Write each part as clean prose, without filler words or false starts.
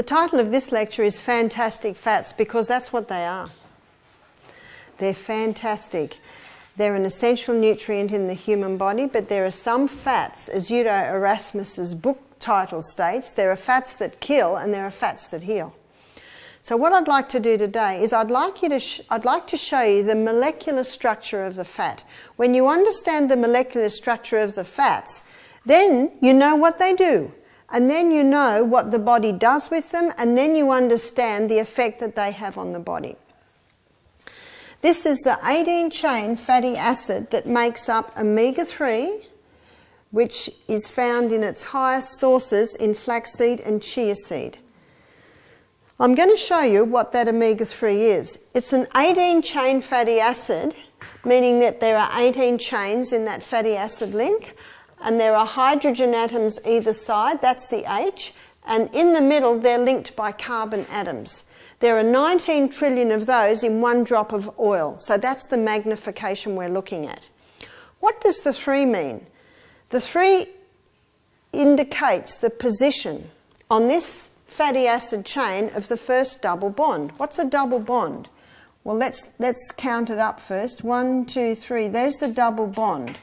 The title of this lecture is Fantastic Fats, because that's what they are. They're fantastic. They're an essential nutrient in the human body, but there are some fats, as Udo Erasmus's book title states, there are fats that kill and there are fats that heal. So what I'd like to do today is I'd like to show you the molecular structure of the fat. When you understand the molecular structure of the fats, then you know what they do. And then you know what the body does with them, and then you understand the effect that they have on the body. This is the 18-chain fatty acid that makes up omega-3, which is found in its highest sources in flaxseed and chia seed. I'm going to show you what that omega-3 is. It's an 18-chain fatty acid, meaning that there are 18 chains in that fatty acid link, and there are hydrogen atoms either side, that's the H, and in the middle they're linked by carbon atoms. There are 19 trillion of those in one drop of oil, so that's the magnification we're looking at. What does the 3 mean? The 3 indicates the position on this fatty acid chain of the first double bond. What's a double bond? Well, let's count it up first. 1, 2, 3. There's the double bond.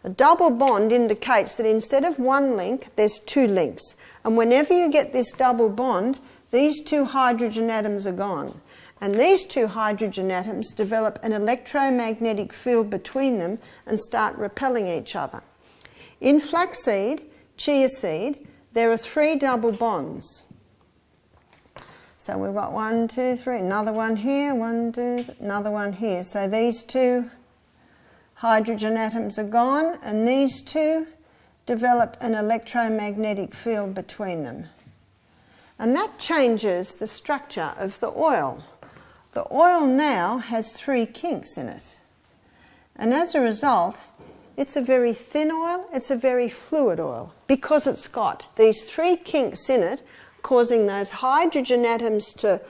A double bond indicates that instead of one link, there's 2 links. And whenever you get this double bond, these 2 hydrogen atoms are gone. And these 2 hydrogen atoms develop an electromagnetic field between them and start repelling each other. In flaxseed, chia seed, there are 3 double bonds. So we've got 1, 2, 3, another one here, 1, 2, another one here. So these 2 hydrogen atoms are gone, and these 2 develop an electromagnetic field between them. And that changes the structure of the oil. The oil now has 3 kinks in it. And as a result, it's a very thin oil, it's a very fluid oil, because it's got these 3 kinks in it, causing those hydrogen atoms to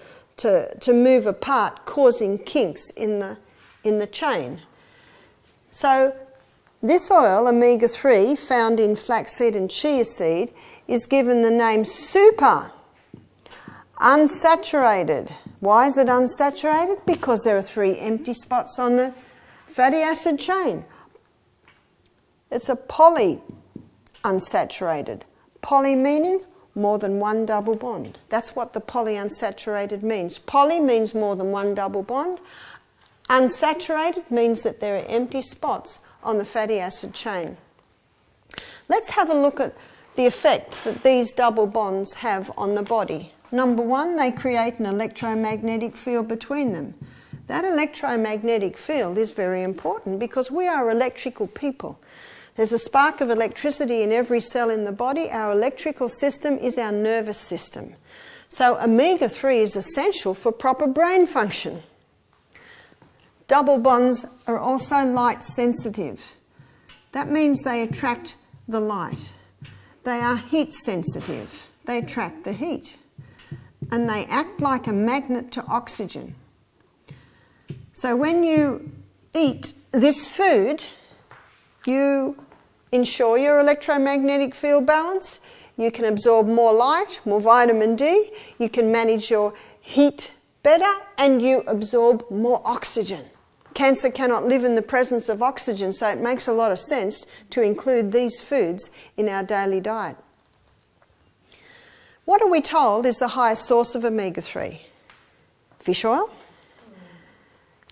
move apart, causing kinks in the chain. So this oil, omega-3, found in flaxseed and chia seed, is given the name super unsaturated. Why is it unsaturated? Because there are 3 empty spots on the fatty acid chain. It's a polyunsaturated. Poly meaning more than 1 double bond. That's what the polyunsaturated means. Poly means more than 1 double bond. Unsaturated means that there are empty spots on the fatty acid chain. Let's have a look at the effect that these double bonds have on the body. Number 1, they create an electromagnetic field between them. That electromagnetic field is very important because we are electrical people. There's a spark of electricity in every cell in the body. Our electrical system is our nervous system. So omega-3 is essential for proper brain function. Double bonds are also light sensitive. That means they attract the light. They are heat sensitive. They attract the heat. And they act like a magnet to oxygen. So when you eat this food, you ensure your electromagnetic field balance. You can absorb more light, more vitamin D. You can manage your heat better, and you absorb more oxygen. Cancer cannot live in the presence of oxygen, so it makes a lot of sense to include these foods in our daily diet. What are we told is the highest source of omega-3? Fish oil?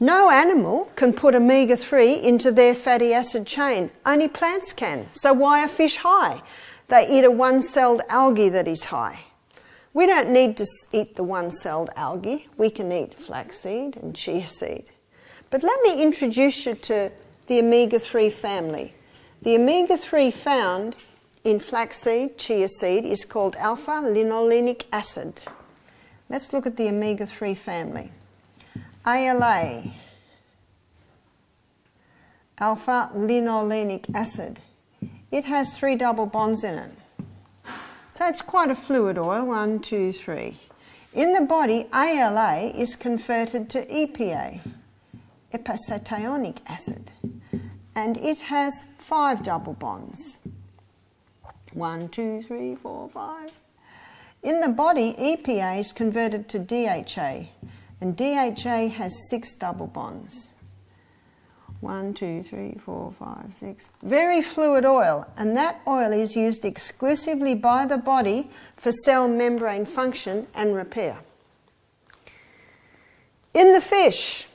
No animal can put omega-3 into their fatty acid chain. Only plants can. So why are fish high? They eat a one-celled algae that is high. We don't need to eat the one-celled algae. We can eat flaxseed and chia seed. But let me introduce you to the omega-3 family. The omega-3 found in flaxseed, chia seed, is called alpha-linolenic acid. Let's look at the omega-3 family. ALA, alpha-linolenic acid. It has 3 double bonds in it. So it's quite a fluid oil, 1, 2, 3. In the body, ALA is converted to EPA, ipacetionic acid, and it has 5 double bonds. 1, 2, 3, 4, 5. In the body, EPA is converted to DHA, and DHA has 6 double bonds. 1, 2, 3, 4, 5, 6. Very fluid oil, and that oil is used exclusively by the body for cell membrane function and repair. In the fish,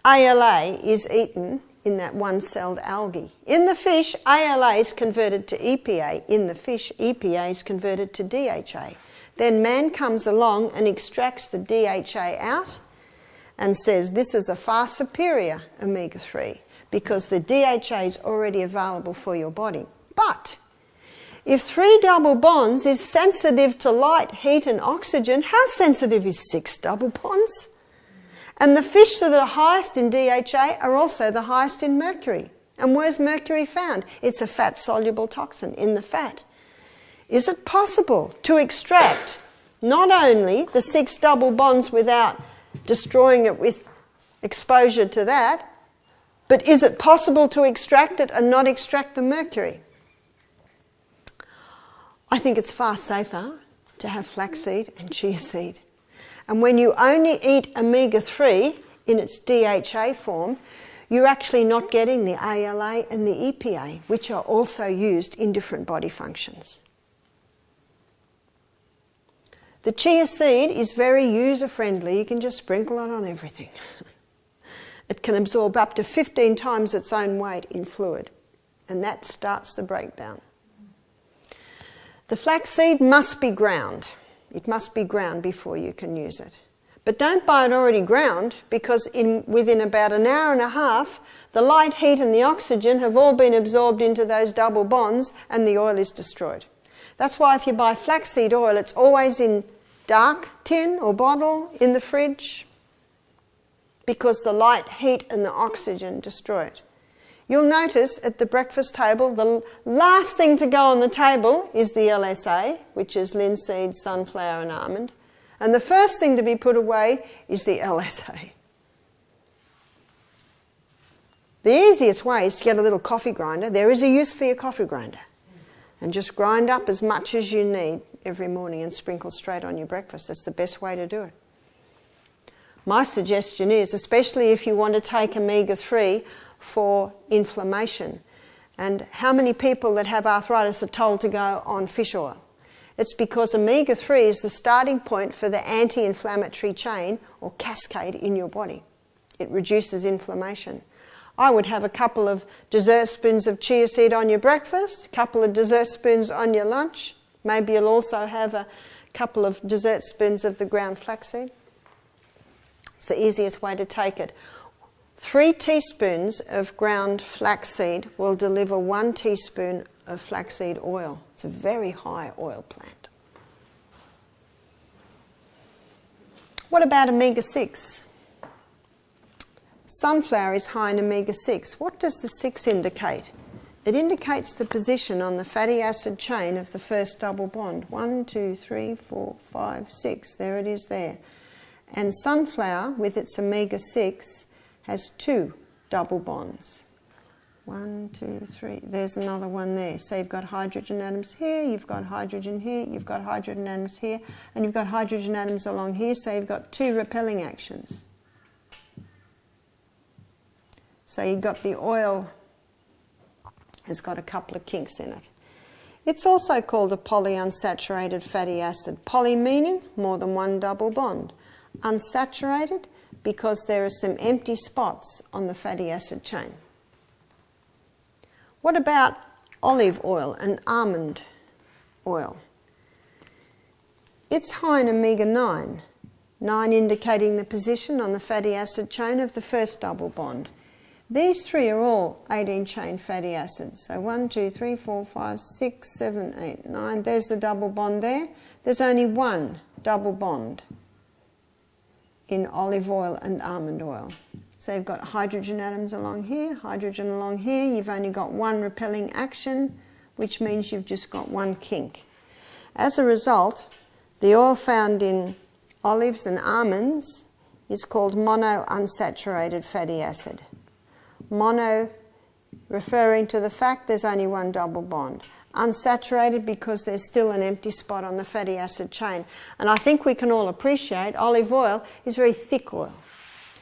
ALA is eaten in that one-celled algae. In the fish, ALA is converted to EPA. In the fish, EPA is converted to DHA. Then man comes along and extracts the DHA out and says this is a far superior omega-3 because the DHA is already available for your body. But if 3 double bonds is sensitive to light, heat and oxygen, how sensitive is 6 double bonds? And the fish that are highest in DHA are also the highest in mercury. And where's mercury found? It's a fat-soluble toxin in the fat. Is it possible to extract not only the 6 double bonds without destroying it with exposure to that, but is it possible to extract it and not extract the mercury? I think it's far safer to have flaxseed and chia seed. And when you only eat omega-3 in its DHA form, you're actually not getting the ALA and the EPA, which are also used in different body functions. The chia seed is very user-friendly. You can just sprinkle it on everything. It can absorb up to 15 times its own weight in fluid, and that starts the breakdown. The flaxseed must be ground. It must be ground before you can use it. But don't buy it already ground, because within about an hour and a half, the light, heat and the oxygen have all been absorbed into those double bonds and the oil is destroyed. That's why if you buy flaxseed oil, it's always in dark tin or bottle in the fridge, because the light, heat and the oxygen destroy it. You'll notice at the breakfast table, the last thing to go on the table is the LSA, which is linseed, sunflower and almond. And the first thing to be put away is the LSA. The easiest way is to get a little coffee grinder. There is a use for your coffee grinder. And just grind up as much as you need every morning and sprinkle straight on your breakfast. That's the best way to do it. My suggestion is, especially if you want to take omega-3 for inflammation. And how many people that have arthritis are told to go on fish oil? It's because omega-3 is the starting point for the anti-inflammatory chain or cascade in your body. It reduces inflammation. I would have a couple of dessert spoons of chia seed on your breakfast, a couple of dessert spoons on your lunch. Maybe you'll also have a couple of dessert spoons of the ground flaxseed. It's the easiest way to take it. 3 teaspoons of ground flaxseed will deliver 1 teaspoon of flaxseed oil. It's a very high oil plant. What about omega-6? Sunflower is high in omega-6. What does the 6 indicate? It indicates the position on the fatty acid chain of the first double bond. 1, 2, 3, 4, 5, 6. There it is there. And sunflower, with its omega-6, has 2 double bonds. 1, 2, 3. There's another one there. So you've got hydrogen atoms here, you've got hydrogen here, you've got hydrogen atoms here, and you've got hydrogen atoms along here, so you've got 2 repelling actions. So you've got the oil has got a couple of kinks in it. It's also called a polyunsaturated fatty acid. Poly meaning more than 1 double bond. Unsaturated because there are some empty spots on the fatty acid chain. What about olive oil and almond oil? It's high in omega-9, 9 indicating the position on the fatty acid chain of the first double bond. These 3 are all 18-chain fatty acids. So 1, 2, 3, 4, 5, 6, 7, 8, 9. There's the double bond there. There's only 1 double bond in olive oil and almond oil. So you've got hydrogen atoms along here, hydrogen along here. You've only got 1 repelling action, which means you've just got 1 kink. As a result, the oil found in olives and almonds is called monounsaturated fatty acid. Mono referring to the fact there's only 1 double bond. unsaturated because there's still an empty spot on the fatty acid chain. And I think we can all appreciate olive oil is very thick oil.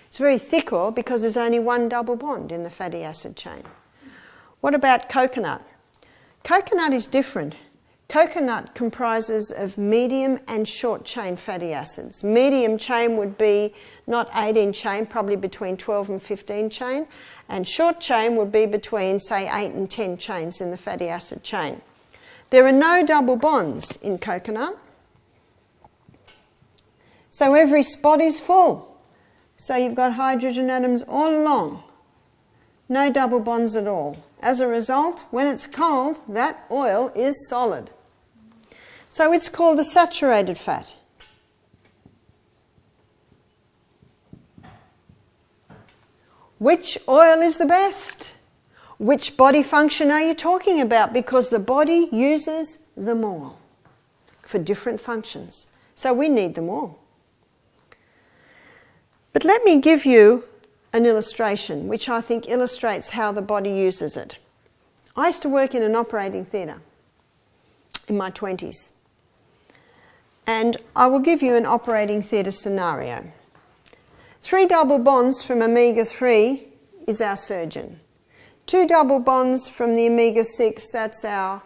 It's very thick oil because there's only one double bond in the fatty acid chain. What about coconut? Coconut is different. Coconut comprises of medium and short chain fatty acids. Medium chain would be not 18 chain, probably between 12 and 15 chain, and short chain would be between, say, 8 and 10 chains in the fatty acid chain. There are no double bonds in coconut, so every spot is full. So you've got hydrogen atoms all along. No double bonds at all. As a result, when it's cold, that oil is solid. So it's called a saturated fat. Which oil is the best? Which body function are you talking about? Because the body uses them all for different functions. So we need them all. But let me give you an illustration which I think illustrates how the body uses it. I used to work in an operating theatre in my 20s. And I will give you an operating theatre scenario. 3 double bonds from omega-3 is our surgeon. 2 double bonds from the omega-6, that's our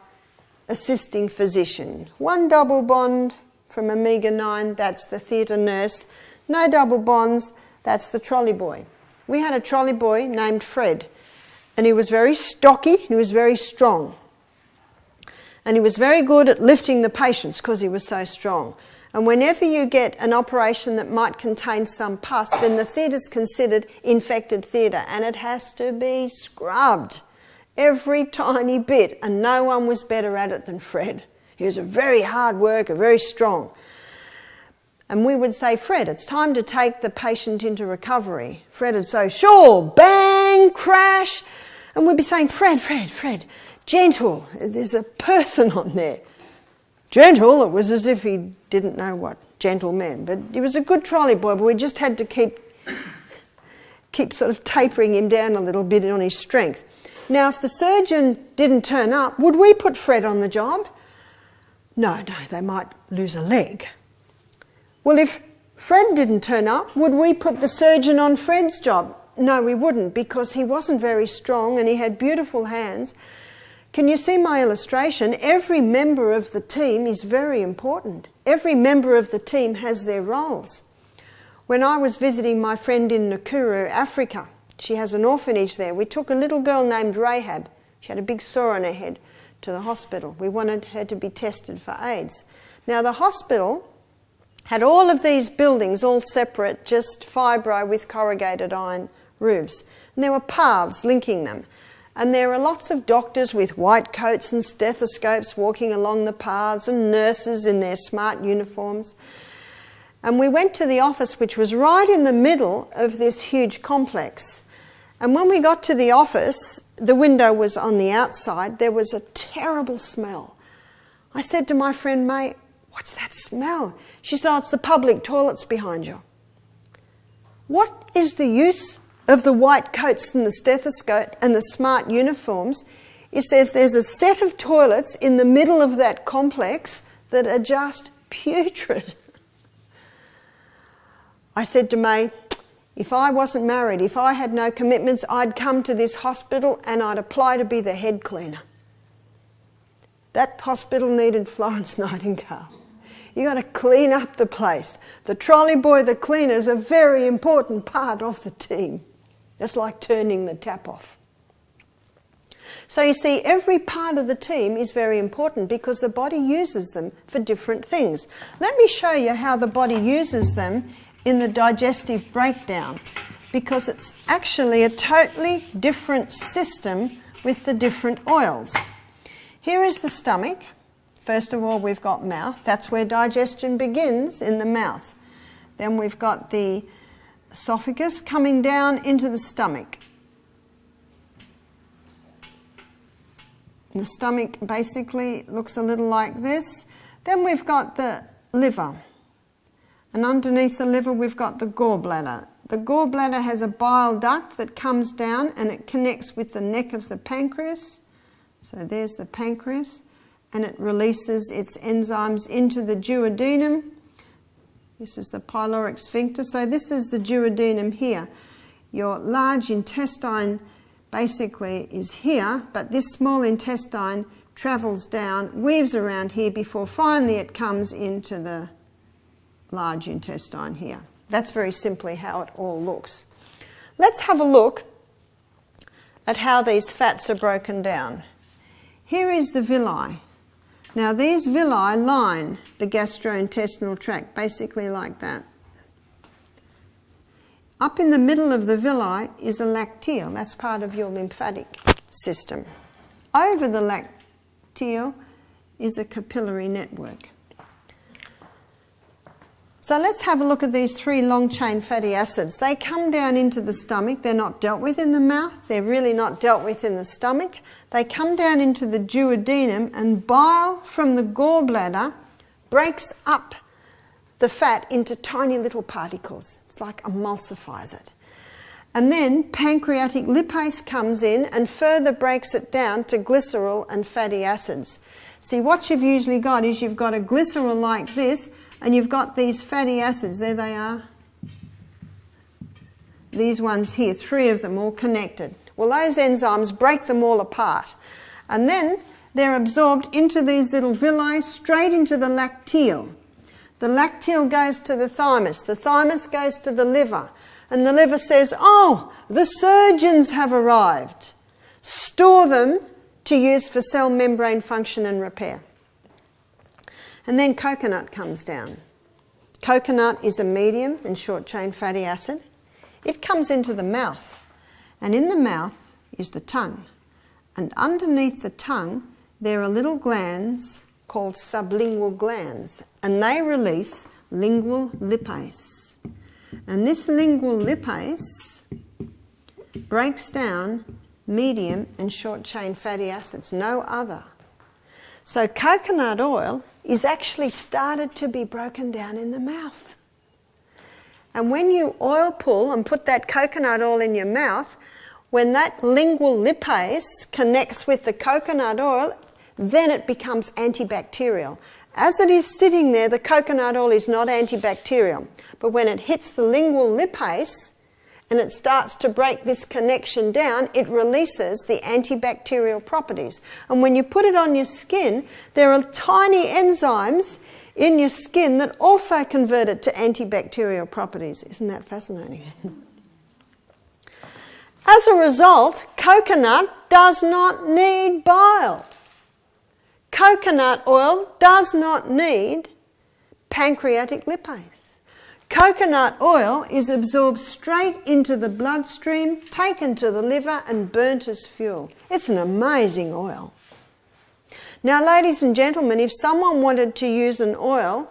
assisting physician. 1 double bond from omega-9, that's the theatre nurse. No double bonds, that's the trolley boy. We had a trolley boy named Fred, and he was very stocky, he was very strong. And he was very good at lifting the patients because he was so strong. And whenever you get an operation that might contain some pus, then the theatre's considered infected theatre, and it has to be scrubbed, every tiny bit, and no one was better at it than Fred. He was a very hard worker, very strong. And we would say, Fred, it's time to take the patient into recovery. Fred would say, sure, bang, crash. And we'd be saying, Fred, gentle, there's a person on there. Gentle, it was as if he didn't know what gentle meant. But he was a good trolley boy, but we just had to keep sort of tapering him down a little bit on his strength. Now, if the surgeon didn't turn up, would we put Fred on the job? No, they might lose a leg. Well, if Fred didn't turn up, would we put the surgeon on Fred's job? No, we wouldn't, because he wasn't very strong and he had beautiful hands. Can you see my illustration? Every member of the team is very important. Every member of the team has their roles. When I was visiting my friend in Nakuru, Africa, she has an orphanage there, we took a little girl named Rahab. She had a big sore on her head to the hospital. We wanted her to be tested for AIDS. Now, the hospital had all of these buildings, all separate, just fibro with corrugated iron roofs. And there were paths linking them. And there were lots of doctors with white coats and stethoscopes walking along the paths, and nurses in their smart uniforms. And we went to the office, which was right in the middle of this huge complex. And when we got to the office, the window was on the outside, there was a terrible smell. I said to my friend, mate, what's that smell? She said, oh, it's the public toilets behind you. What is the use of the white coats and the stethoscope and the smart uniforms is that there's a set of toilets in the middle of that complex that are just putrid. I said to May, if I wasn't married, if I had no commitments, I'd come to this hospital and I'd apply to be the head cleaner. That hospital needed Florence Nightingale. You got to clean up the place. The trolley boy, the cleaner, is a very important part of the team. It's like turning the tap off. So you see, every part of the team is very important because the body uses them for different things. Let me show you how the body uses them in the digestive breakdown, because it's actually a totally different system with the different oils. Here is the stomach. First of all, we've got mouth. That's where digestion begins, in the mouth. Then we've got the esophagus coming down into the stomach. The stomach basically looks a little like this. Then we've got the liver. And underneath the liver, we've got the gallbladder. The gallbladder has a bile duct that comes down and it connects with the neck of the pancreas. So there's the pancreas. and it releases its enzymes into the duodenum. This is the pyloric sphincter. So this is the duodenum here. Your large intestine basically is here, but this small intestine travels down, weaves around here before finally it comes into the large intestine here. That's very simply how it all looks. Let's have a look at how these fats are broken down. Here is the villi. Now these villi line the gastrointestinal tract, basically like that. Up in the middle of the villi is a lacteal. That's part of your lymphatic system. Over the lacteal is a capillary network. So let's have a look at these 3 long-chain fatty acids. They come down into the stomach. They're not dealt with in the mouth. They're really not dealt with in the stomach. They come down into the duodenum, and bile from the gallbladder breaks up the fat into tiny little particles. It's like emulsifies it. And then pancreatic lipase comes in and further breaks it down to glycerol and fatty acids. See, what you've usually got is you've got a glycerol like this, and you've got these fatty acids. There they are. These ones here, 3 of them all connected. Well, those enzymes break them all apart. And then they're absorbed into these little villi, straight into the lacteal. The lacteal goes to the thymus. The thymus goes to the liver. And the liver says, oh, the surgeons have arrived. Store them to use for cell membrane function and repair. And then coconut comes down. Coconut is a medium and short-chain fatty acid. It comes into the mouth, and in the mouth is the tongue. And underneath the tongue, there are little glands called sublingual glands, and they release lingual lipase. And this lingual lipase breaks down medium and short-chain fatty acids, no other. So coconut oil is actually started to be broken down in the mouth. And when you oil pull and put that coconut oil in your mouth, when that lingual lipase connects with the coconut oil, then it becomes antibacterial. As it is sitting there, the coconut oil is not antibacterial. But when it hits the lingual lipase and it starts to break this connection down, it releases the antibacterial properties. And when you put it on your skin, there are tiny enzymes in your skin that also convert it to antibacterial properties. Isn't that fascinating? As a result, coconut does not need bile. Coconut oil does not need pancreatic lipase. Coconut oil is absorbed straight into the bloodstream, taken to the liver and burnt as fuel. It's an amazing oil. Now, ladies and gentlemen, if someone wanted to use an oil,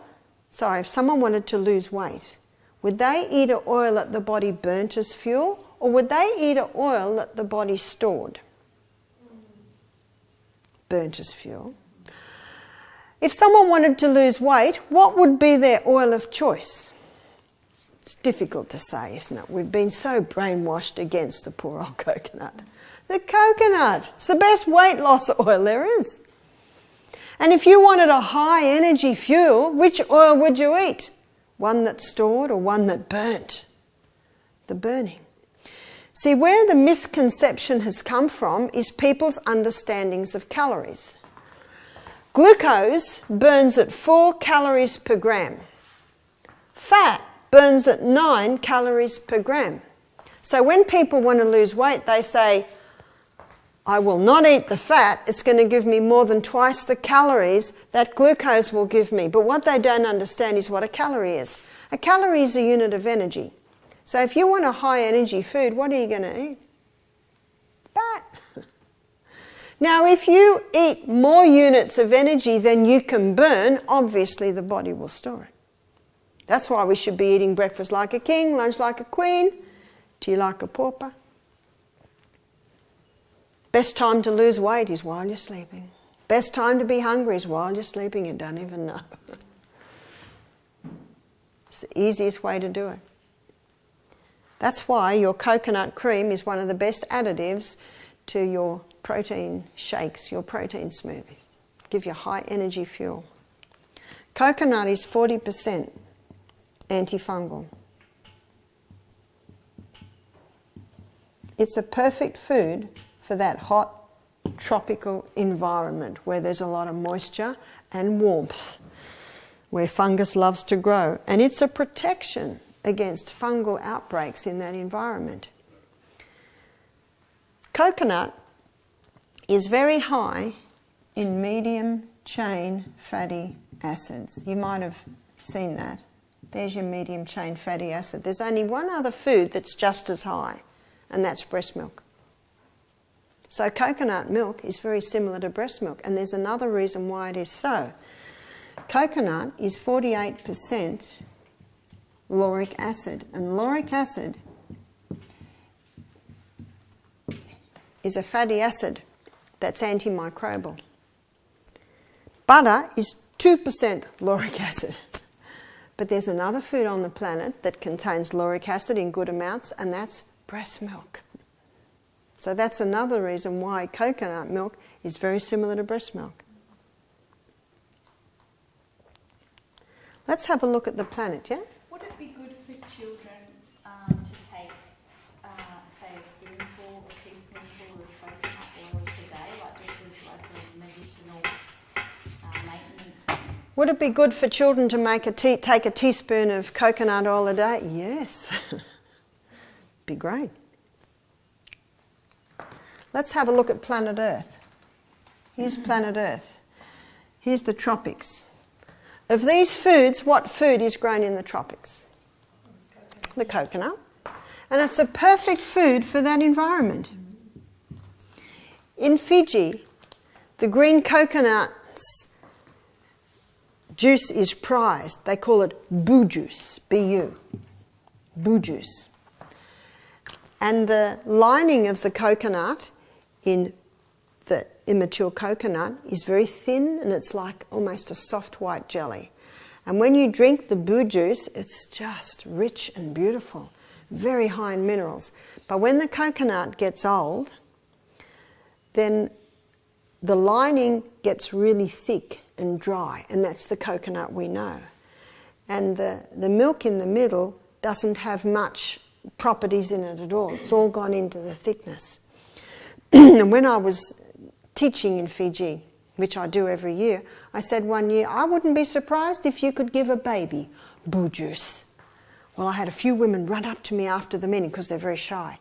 if someone wanted to lose weight, would they eat an oil that the body burnt as fuel, or would they eat an oil that the body stored? Burnt as fuel. If someone wanted to lose weight, what would be their oil of choice? It's difficult to say, isn't it? We've been so brainwashed against the poor old coconut. The coconut, it's the best weight loss oil there is. And if you wanted a high energy fuel, which oil would you eat? One that stored or one that burnt? The burning. See, where the misconception has come from is people's understandings of calories. Glucose burns at 4 calories per gram. Fat burns at 9 calories per gram. So when people want to lose weight, they say, I will not eat the fat, it's going to give me more than twice the calories that glucose will give me. But what they don't understand is what a calorie is. A calorie is a unit of energy. So if you want a high energy food, what are you going to eat? Fat. Now, if you eat more units of energy than you can burn, obviously the body will store it. That's why we should be eating breakfast like a king, lunch like a queen, tea like a pauper. Best time to lose weight is while you're sleeping. Best time to be hungry is while you're sleeping, you don't even know. It's the easiest way to do it. That's why your coconut cream is one of the best additives to your protein shakes, your protein smoothies. give you high energy fuel. Coconut is 40% antifungal. It's a perfect food for that hot tropical environment where there's a lot of moisture and warmth, where fungus loves to grow. And it's a protection against fungal outbreaks in that environment. Coconut is very high in medium chain fatty acids. You might have seen that. There's your medium chain fatty acid. There's only one other food that's just as high, and that's breast milk. So coconut milk is very similar to breast milk, and there's another reason why it is so. Coconut is 48% lauric acid, and lauric acid is a fatty acid that's antimicrobial. Butter is 2% lauric acid. But there's another food on the planet that contains lauric acid in good amounts, and that's breast milk. So that's another reason why coconut milk is very similar to breast milk. Let's have a look at the planet, yeah? Would it be good for children to take, say, a spoonful or teaspoonful of coconut oil today, like this is like a medicinal maintenance? Would it be good for children to take a teaspoon of coconut oil a day? Yes. Be great. Let's have a look at planet Earth. Here's planet Earth. Here's the tropics. Of these foods, what food is grown in the tropics? The coconut. And it's a perfect food for that environment. In Fiji, the green coconut's juice is prized. They call it boo juice, B-U, boo juice. And the lining of the coconut in the immature coconut is very thin, and it's like almost a soft white jelly. And when you drink the boo juice, it's just rich and beautiful, very high in minerals. But when the coconut gets old, then the lining gets really thick and dry, and that's the coconut we know. And the milk in the middle doesn't have much properties in it at all. It's all gone into the thickness. And when I was teaching in Fiji, which I do every year, I said one year, I wouldn't be surprised if you could give a baby boo juice. Well, I had a few women run up to me after the meeting because they're very shy.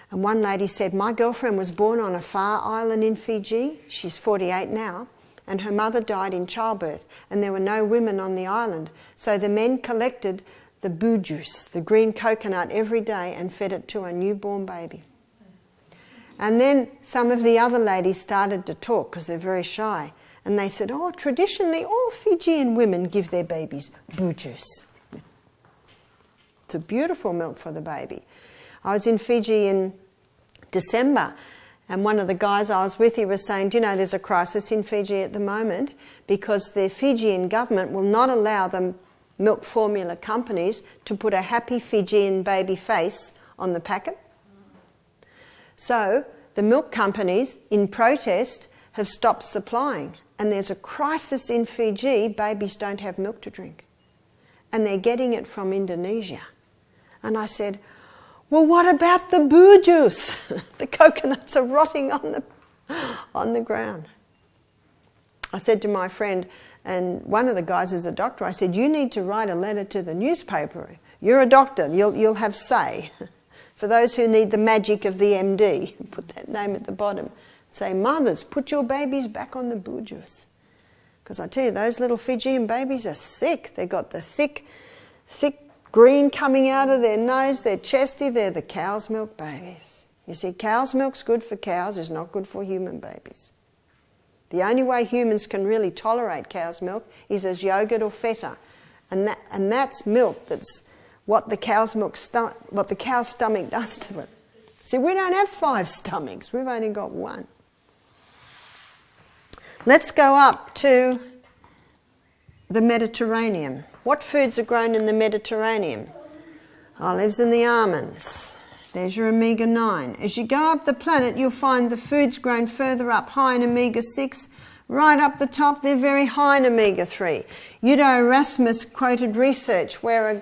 And one lady said, my girlfriend was born on a far island in Fiji. She's 48 now. And her mother died in childbirth. And there were no women on the island. So the men collected the boo juice, the green coconut, every day and fed it to a newborn baby. And then some of the other ladies started to talk because they're very shy. And they said, oh, traditionally all Fijian women give their babies boo juice. It's a beautiful milk for the baby. I was in Fiji in December, and one of the guys I was with, he was saying, do you know, there's a crisis in Fiji at the moment because the Fijian government will not allow the milk formula companies to put a happy Fijian baby face on the packet. So the milk companies, in protest, have stopped supplying. And there's a crisis in Fiji. Babies don't have milk to drink. And they're getting it from Indonesia. And I said, well, what about the boo juice? The coconuts are rotting on the ground. I said to my friend, and one of the guys is a doctor, I said, you need to write a letter to the newspaper. You're a doctor, you'll have say. For those who need the magic of the MD, put that name at the bottom. Say, mothers, put your babies back on the boo juice. Because I tell you, those little Fijian babies are sick. They've got the thick green coming out of their nose, they're chesty, they're the cow's milk babies. You see, cow's milk's good for cows, is not good for human babies. The only way humans can really tolerate cow's milk is as yogurt or feta. And that's milk that's what the cow's stomach does to it. See, we don't have 5 stomachs, we've only got 1. Let's go up to the Mediterranean. What foods are grown in the Mediterranean? Olives and the almonds. There's your omega-9. As you go up the planet, you'll find the foods grown further up high in omega-6, Right up the top, they're very high in omega-3. Udo Erasmus quoted research where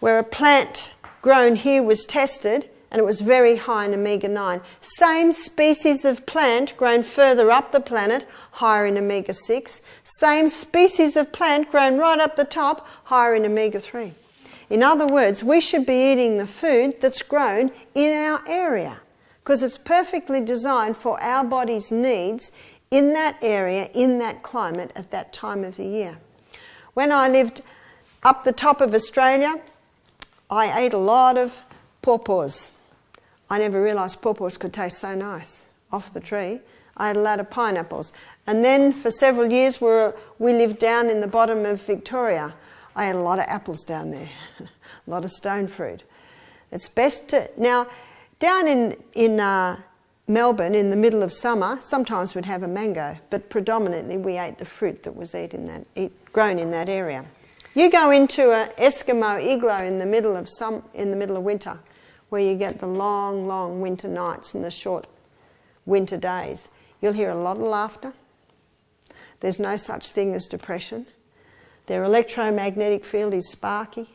a plant grown here was tested and it was very high in omega-9. Same species of plant grown further up the planet, higher in omega-6. Same species of plant grown right up the top, higher in omega-3. In other words, we should be eating the food that's grown in our area because it's perfectly designed for our body's needs in that area, in that climate, at that time of the year. When I lived up the top of Australia, I ate a lot of pawpaws. I never realised pawpaws could taste so nice off the tree. I had a lot of pineapples. And then for several years we lived down in the bottom of Victoria. I had a lot of apples down there, a lot of stone fruit. It's best to... Now, down in Melbourne, in the middle of summer, sometimes we'd have a mango, but predominantly we ate the fruit that was grown in that area. You go into an Eskimo igloo in the middle of winter, where you get the long, long winter nights and the short winter days. You'll hear a lot of laughter. There's no such thing as depression. Their electromagnetic field is sparky.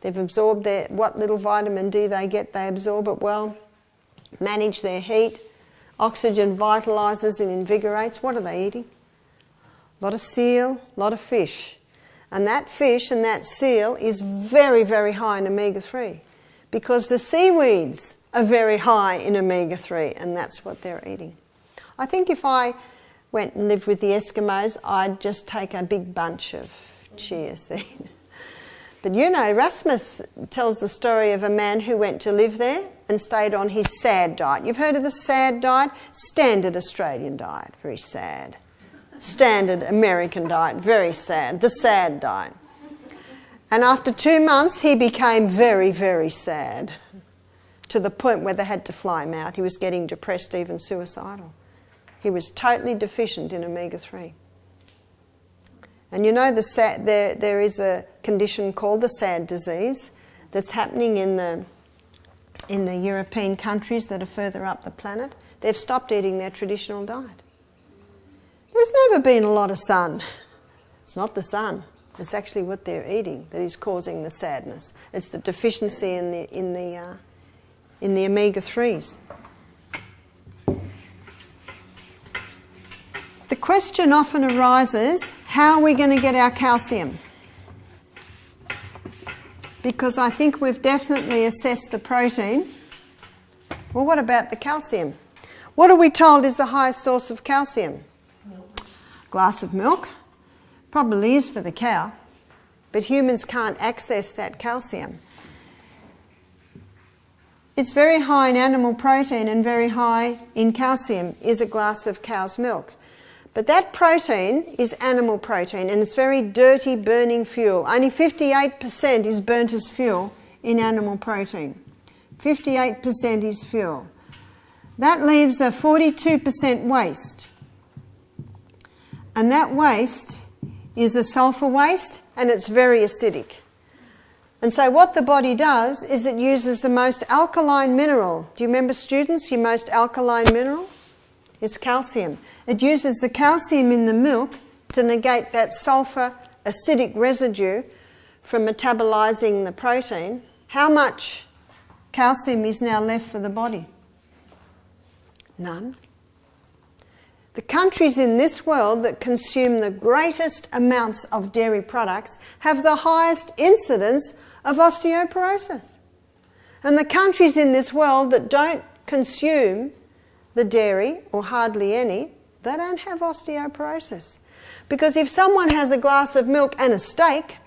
They've absorbed what little vitamin D they get, they absorb it well. Manage their heat. Oxygen vitalises and invigorates. What are they eating? A lot of seal, a lot of fish. And that fish and that seal is very, very high in omega-3 because the seaweeds are very high in omega-3 and that's what they're eating. I think if I went and lived with the Eskimos, I'd just take a big bunch of chia seed. But you know, Erasmus tells the story of a man who went to live there and stayed on his SAD diet. You've heard of the SAD diet? Standard Australian diet, very sad. Standard American diet, very sad. The SAD diet. And after 2 months, he became very, very sad to the point where they had to fly him out. He was getting depressed, even suicidal. He was totally deficient in omega-3. And you know there is a condition called the SAD disease that's happening in the European countries that are further up the planet. They've stopped eating their traditional diet. There's never been a lot of sun. It's not the sun. It's actually what they're eating that is causing the sadness. It's the deficiency in the omega-3s. The question often arises, how are we going to get our calcium? Because I think we've definitely assessed the protein. Well, what about the calcium? What are we told is the highest source of calcium? Milk. Glass of milk. Probably is for the cow. But humans can't access that calcium. It's very high in animal protein and very high in calcium is a glass of cow's milk. But that protein is animal protein and it's very dirty burning fuel. Only 58% is burnt as fuel in animal protein. 58% is fuel. That leaves a 42% waste. And that waste is the sulfur waste and it's very acidic. And so what the body does is it uses the most alkaline mineral. Do you remember, students, your most alkaline mineral? It's calcium. It uses the calcium in the milk to negate that sulfur acidic residue from metabolizing the protein. How much calcium is now left for the body? None. The countries in this world that consume the greatest amounts of dairy products have the highest incidence of osteoporosis. And the countries in this world that don't consume the dairy, or hardly any, they don't have osteoporosis. Because if someone has a glass of milk and a steak,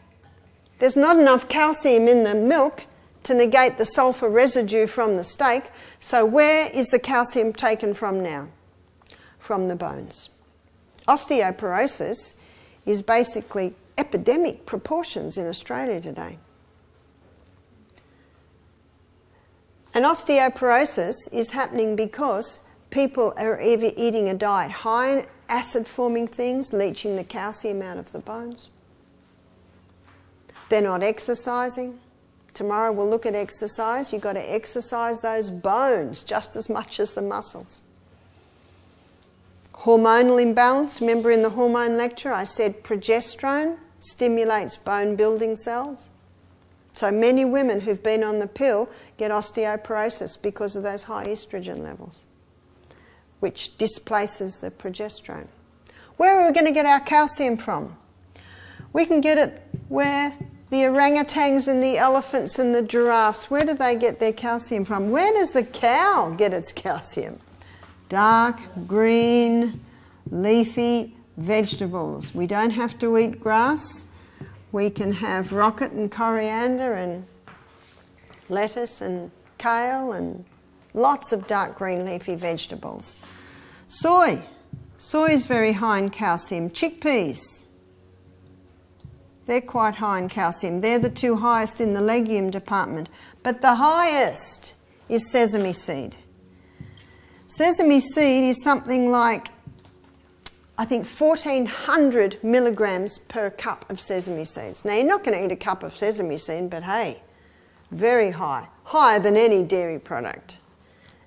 there's not enough calcium in the milk to negate the sulfur residue from the steak. So where is the calcium taken from now? From the bones. Osteoporosis is basically epidemic proportions in Australia today. And osteoporosis is happening because people are eating a diet high in acid-forming things, leaching the calcium out of the bones. They're not exercising. Tomorrow we'll look at exercise. You've got to exercise those bones just as much as the muscles. Hormonal imbalance. Remember in the hormone lecture I said progesterone stimulates bone building cells. So many women who've been on the pill get osteoporosis because of those high estrogen levels, which displaces the progesterone. Where are we going to get our calcium from? We can get it where the orangutans and the elephants and the giraffes, where do they get their calcium from? Where does the cow get its calcium? Dark, green, leafy vegetables. We don't have to eat grass. We can have rocket and coriander and lettuce and kale and lots of dark green leafy vegetables. Soy. Soy is very high in calcium. Chickpeas. They're quite high in calcium. They're the two highest in the legume department. But the highest is sesame seed. Sesame seed is something like, I think, 1,400 milligrams per cup of sesame seeds. Now, you're not going to eat a cup of sesame seed, but hey, very high. Higher than any dairy product.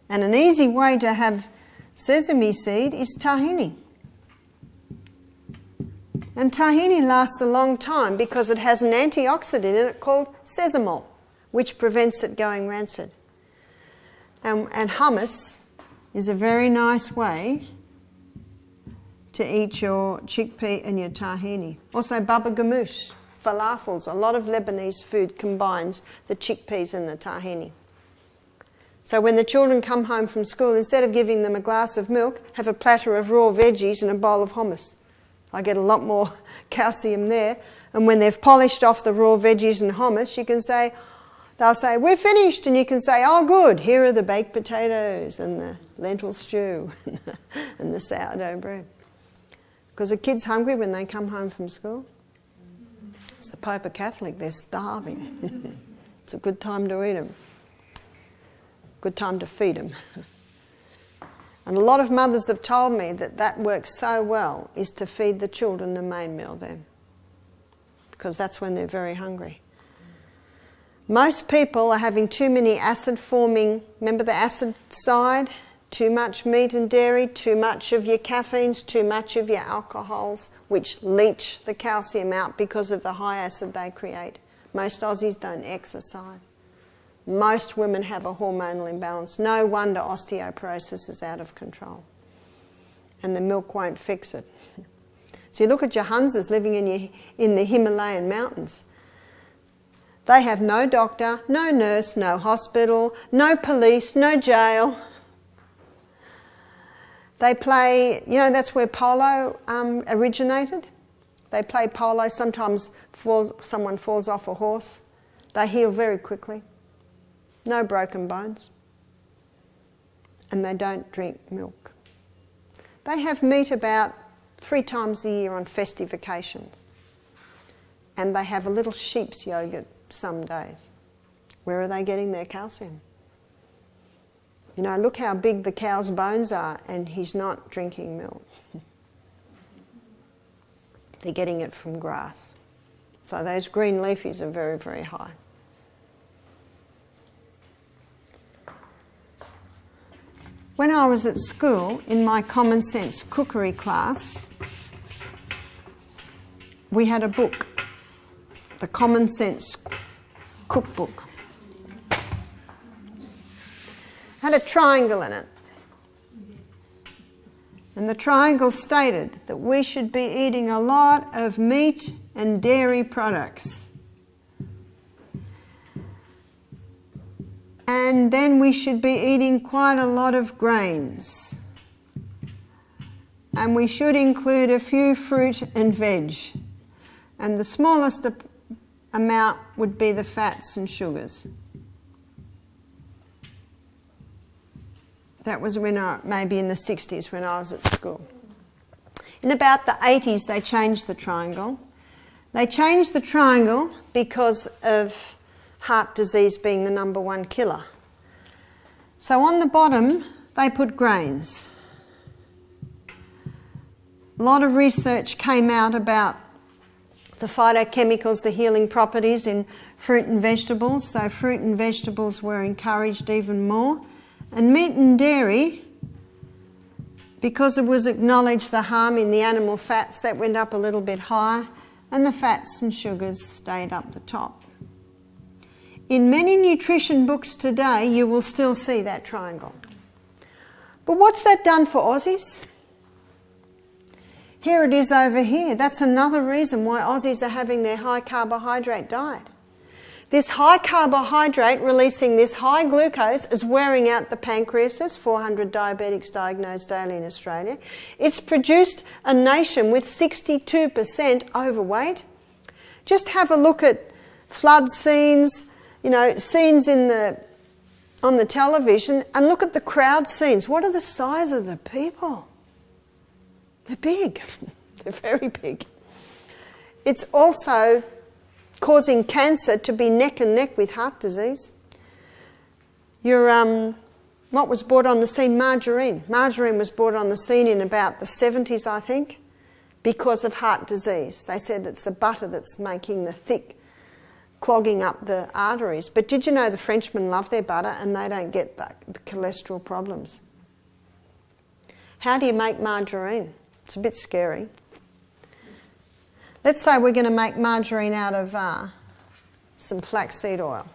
And an easy way to have sesame seed is tahini. And tahini lasts a long time because it has an antioxidant in it called sesamol, which prevents it going rancid. And hummus is a very nice way to eat your chickpea and your tahini. Also baba ganoush, falafels. A lot of Lebanese food combines the chickpeas and the tahini. So when the children come home from school, instead of giving them a glass of milk, have a platter of raw veggies and a bowl of hummus. I get a lot more calcium there. And when they've polished off the raw veggies and hummus, you can say, they'll say, we're finished. And you can say, oh, good, here are the baked potatoes and the lentil stew and the sourdough bread. Because a kid's hungry when they come home from school. It's the Pope a Catholic, they're starving. It's a good time to eat them. Good time to feed them. And a lot of mothers have told me that that works so well, is to feed the children the main meal then. Because that's when they're very hungry. Most people are having too many acid-forming, remember the acid side? Too much meat and dairy, too much of your caffeines, too much of your alcohols, which leach the calcium out because of the high acid they create. Most Aussies don't exercise. Most women have a hormonal imbalance. No wonder osteoporosis is out of control. And the milk won't fix it. So you look at your Hunzas living in the Himalayan mountains. They have no doctor, no nurse, no hospital, no police, no jail. They play, you know, that's where polo originated. They play polo. Sometimes someone falls off a horse. They heal very quickly. No broken bones. And they don't drink milk. They have meat about 3 times a year on festive occasions. And they have a little sheep's yogurt some days. Where are they getting their calcium? You know, look how big the cow's bones are, and he's not drinking milk. They're getting it from grass. So those green leafies are very, very high. When I was at school, in my common sense cookery class, we had a book, the Common Sense Cookbook. Had a triangle in it. And the triangle stated that we should be eating a lot of meat and dairy products. And then we should be eating quite a lot of grains. And we should include a few fruit and veg. And the smallest amount would be the fats and sugars. That was when maybe in the 60s when I was at school. In about the 80s they changed the triangle. They changed the triangle because of heart disease being the #1 killer. So on the bottom they put grains. A lot of research came out about the phytochemicals, the healing properties in fruit and vegetables. So fruit and vegetables were encouraged even more. And meat and dairy, because it was acknowledged the harm in the animal fats, that went up a little bit higher, and the fats and sugars stayed up the top. In many nutrition books today, you will still see that triangle. But what's that done for Aussies? Here it is over here. That's another reason why Aussies are having their high carbohydrate diet. This high carbohydrate releasing this high glucose is wearing out the pancreases, 400 diabetics diagnosed daily in Australia. It's produced a nation with 62% overweight. Just have a look at flood scenes, you know, scenes on the television, and look at the crowd scenes. What are the size of the people? They're big. They're very big. It's also causing cancer to be neck and neck with heart disease. What was brought on the scene? Margarine. Margarine was brought on the scene in about the 70s, I think, because of heart disease. They said it's the butter that's making the thick, clogging up the arteries. But did you know the Frenchmen love their butter and they don't get the cholesterol problems? How do you make margarine? It's a bit scary. Let's say we're going to make margarine out of some flaxseed oil.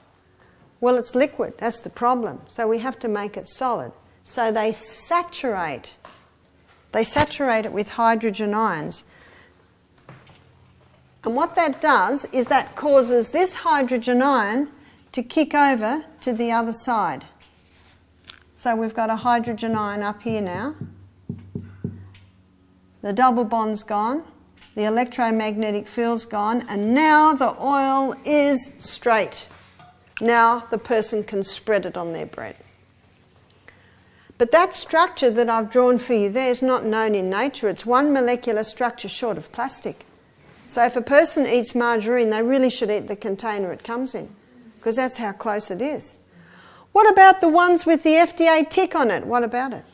Well, it's liquid. That's the problem. So we have to make it solid. So they saturate it with hydrogen ions. And what that does is that causes this hydrogen ion to kick over to the other side. So we've got a hydrogen ion up here now. The double bond's gone. The electromagnetic field's gone. And now the oil is straight. Now the person can spread it on their bread. But that structure that I've drawn for you there is not known in nature. It's one molecular structure short of plastic. So if a person eats margarine, they really should eat the container it comes in, because that's how close it is. What about the ones with the FDA tick on it? What about it?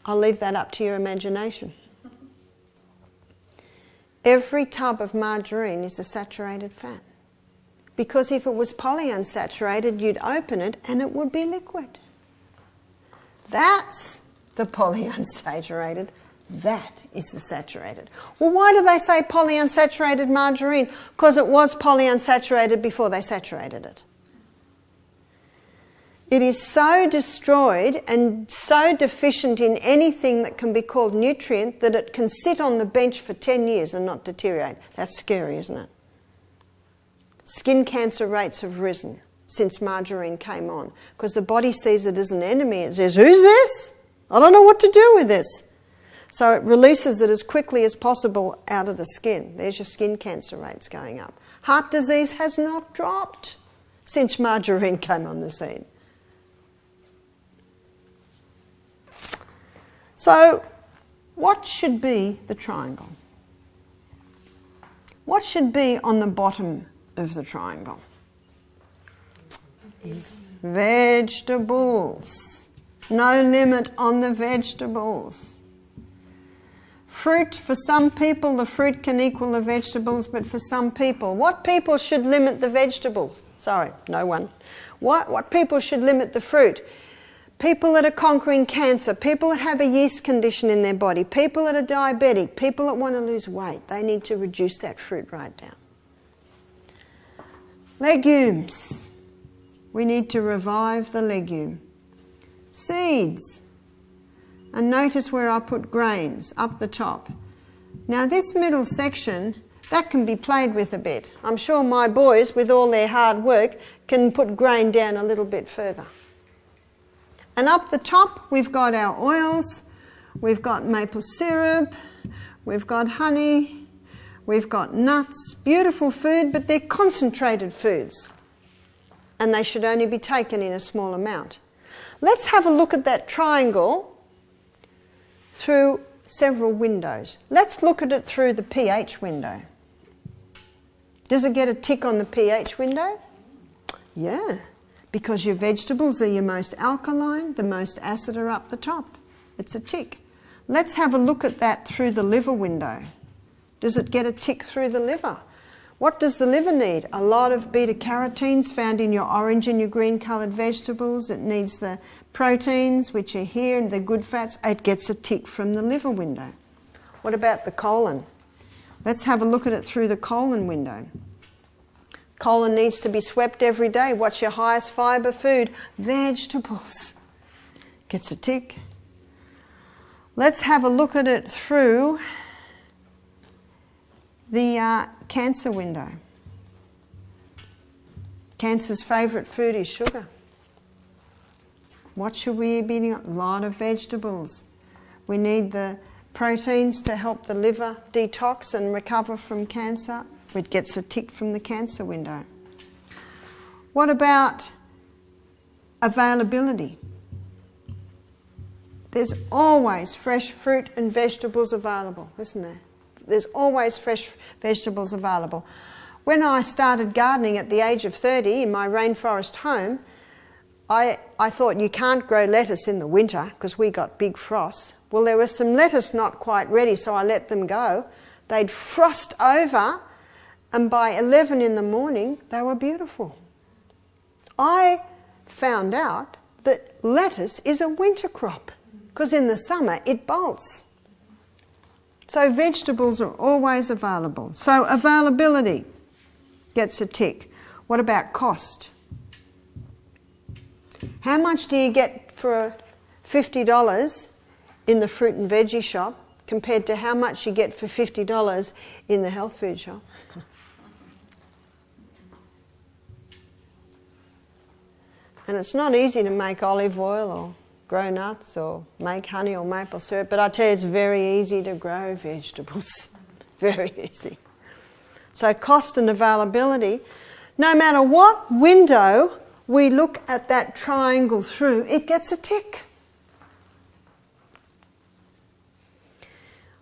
I'll leave that up to your imagination. Every tub of margarine is a saturated fat. Because if it was polyunsaturated, you'd open it and it would be liquid. That's the polyunsaturated. That is the saturated. Well, why do they say polyunsaturated margarine? Because it was polyunsaturated before they saturated it. It is so destroyed and so deficient in anything that can be called nutrient that it can sit on the bench for 10 years and not deteriorate. That's scary, isn't it? Skin cancer rates have risen since margarine came on because the body sees it as an enemy. It says, who's this? I don't know what to do with this. So it releases it as quickly as possible out of the skin. There's your skin cancer rates going up. Heart disease has not dropped since margarine came on the scene. So, what should be the triangle? What should be on the bottom of the triangle? Vegetables. No limit on the vegetables. Fruit, for some people, the fruit can equal the vegetables, but for some people, what people should limit the vegetables? Sorry, no one. What people should limit the fruit? People that are conquering cancer, people that have a yeast condition in their body, people that are diabetic, people that want to lose weight, they need to reduce that fruit right down. Legumes. We need to revive the legume. Seeds. And notice where I put grains, up the top. Now this middle section, that can be played with a bit. I'm sure my boys, with all their hard work, can put grain down a little bit further. And up the top, we've got our oils, we've got maple syrup, we've got honey, we've got nuts. Beautiful food, but they're concentrated foods. And they should only be taken in a small amount. Let's have a look at that triangle through several windows. Let's look at it through the pH window. Does it get a tick on the pH window? Yeah. Because your vegetables are your most alkaline, the most acid are up the top. It's a tick. Let's have a look at that through the liver window. Does it get a tick through the liver? What does the liver need? A lot of beta-carotenes found in your orange and your green coloured vegetables. It needs the proteins, which are here, and the good fats. It gets a tick from the liver window. What about the colon? Let's have a look at it through the colon window. Colon needs to be swept every day. What's your highest fibre food? Vegetables. Gets a tick. Let's have a look at it through the cancer window. Cancer's favourite food is sugar. What should we be eating? A lot of vegetables. We need the proteins to help the liver detox and recover from cancer. It gets a tick from the cancer window. What about availability? There's always fresh fruit and vegetables available, isn't there? There's always fresh vegetables available. When I started gardening at the age of 30 in my rainforest home, I thought you can't grow lettuce in the winter because we got big frosts. Well, there was some lettuce not quite ready, so I let them go. They'd frost over, and by 11 in the morning, they were beautiful. I found out that lettuce is a winter crop because in the summer it bolts. So vegetables are always available. So availability gets a tick. What about cost? How much do you get for $50 in the fruit and veggie shop compared to how much you get for $50 in the health food shop? And it's not easy to make olive oil or grow nuts or make honey or maple syrup, but I tell you, it's very easy to grow vegetables. Very easy. So cost and availability, no matter what window we look at that triangle through, it gets a tick.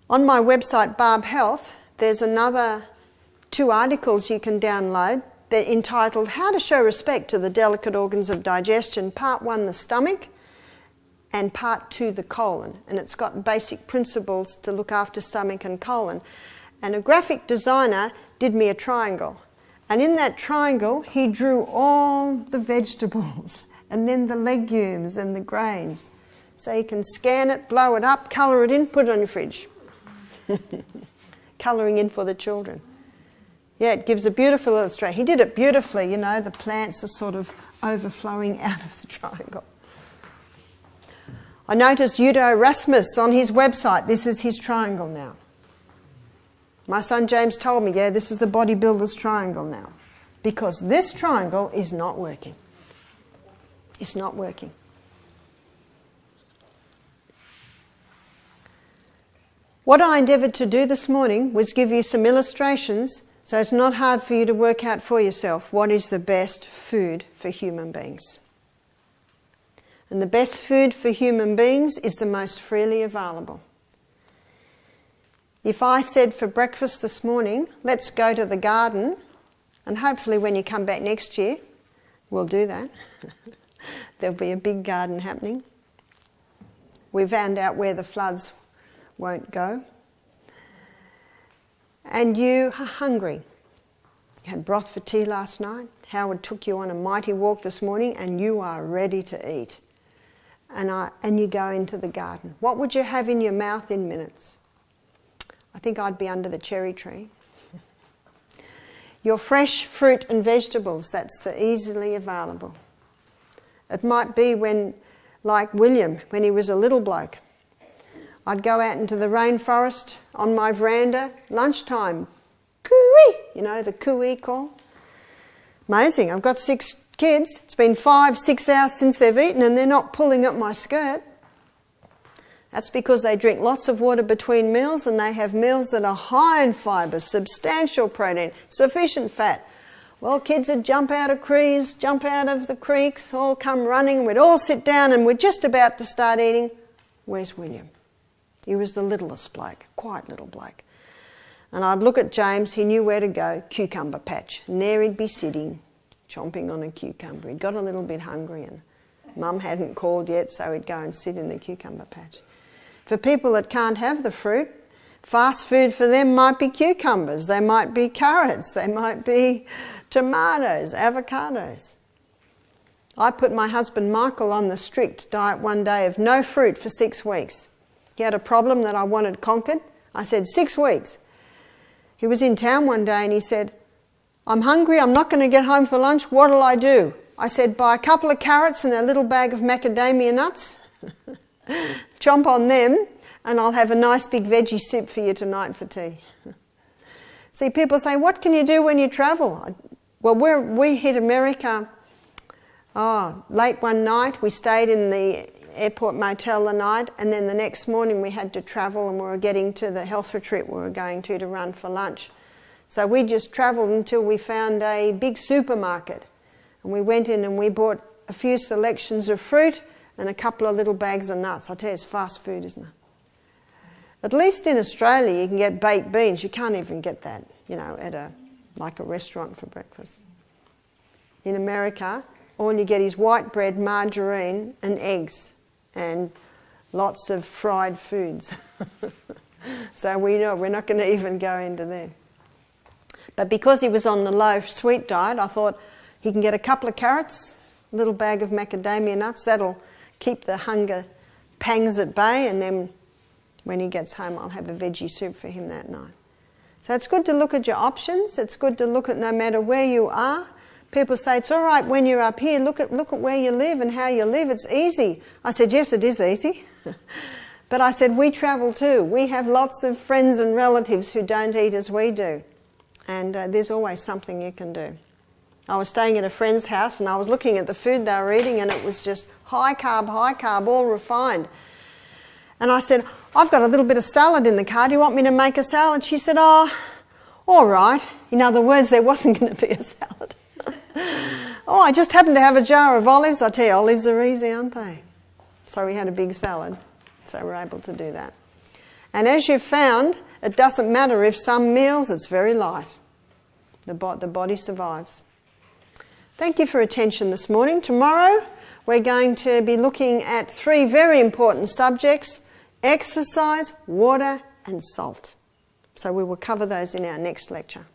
On my website, Barb Health, there's another 2 articles you can download. They're entitled How to Show Respect to the Delicate Organs of Digestion, Part 1, the stomach, and Part 2, the colon. And it's got basic principles to look after stomach and colon. And a graphic designer did me a triangle. And in that triangle, he drew all the vegetables and then the legumes and the grains. So you can scan it, blow it up, colour it in, put it on your fridge. Colouring in for the children. Yeah, it gives a beautiful illustration. He did it beautifully, you know, the plants are sort of overflowing out of the triangle. I noticed Udo Rasmus on his website. This is his triangle now. My son James told me, yeah, this is the bodybuilder's triangle now. Because this triangle is not working. It's not working. What I endeavoured to do this morning was give you some illustrations so it's not hard for you to work out for yourself what is the best food for human beings. And the best food for human beings is the most freely available. If I said for breakfast this morning, let's go to the garden, and hopefully when you come back next year, we'll do that. There'll be a big garden happening. We found out where the floods won't go. And you are hungry. You had broth for tea last night. Howard took you on a mighty walk this morning, and you are ready to eat. And you go into the garden. What would you have in your mouth in minutes? I think I'd be under the cherry tree. Your fresh fruit and vegetables, that's the easily available. It might be when, like William, when he was a little bloke. I'd go out into the rainforest on my veranda, lunchtime, cooey, you know, the cooey call. Amazing, I've got 6 kids. It's been 5-6 hours since they've eaten and they're not pulling up my skirt. That's because they drink lots of water between meals and they have meals that are high in fibre, substantial protein, sufficient fat. Well, kids would jump out of trees, jump out of the creeks, all come running, we'd all sit down and we're just about to start eating. Where's William? He was the littlest bloke, quite little bloke. And I'd look at James, he knew where to go, cucumber patch. And there he'd be sitting, chomping on a cucumber. He'd got a little bit hungry and Mum hadn't called yet, so he'd go and sit in the cucumber patch. For people that can't have the fruit, Fast food for them might be cucumbers, they might be carrots, they might be tomatoes, avocados. I put my husband Michael on the strict diet one day of no fruit for 6 weeks. He had a problem that I wanted conquered. I said, 6 weeks. He was in town one day and he said, I'm hungry, I'm not going to get home for lunch, what'll I do? I said, buy a couple of carrots and a little bag of macadamia nuts, chomp on them, and I'll have a nice big veggie soup for you tonight for tea. See, people say, what can you do when you travel? Well, we hit America late one night. We stayed in the airport motel the night, and then the next morning we had to travel, and we were getting to the health retreat we were going to run for lunch. So we just travelled until we found a big supermarket, and we went in and we bought a few selections of fruit and a couple of little bags of nuts. I tell you, it's fast food, isn't it? At least in Australia you can get baked beans. You can't even get that, at a restaurant for breakfast. In America, all you get is white bread, margarine and eggs and lots of fried foods. So we know we're not going to even go into there. But because he was on the low sweet diet, I thought he can get a couple of carrots, a little bag of macadamia nuts. That'll keep the hunger pangs at bay, and then when he gets home I'll have a veggie soup for him that night. So it's good to look at your options. It's good to look at, no matter where you are. People say, it's all right when you're up here, look at where you live and how you live, it's easy. I said, yes, it is easy. But I said, we travel too. We have lots of friends and relatives who don't eat as we do. And there's always something you can do. I was staying at a friend's house and I was looking at the food they were eating, and it was just high carb, all refined. And I said, I've got a little bit of salad in the car, do you want me to make a salad? She said, oh, all right. In other words, there wasn't going to be a salad. Oh, I just happened to have a jar of olives. I tell you, olives are easy, aren't they? So we had a big salad, so we're able to do that. And as you've found, it doesn't matter if some meals, it's very light. The body survives. Thank you for attention this morning. Tomorrow we're going to be looking at 3 very important subjects: exercise, water and salt. So we will cover those in our next lecture.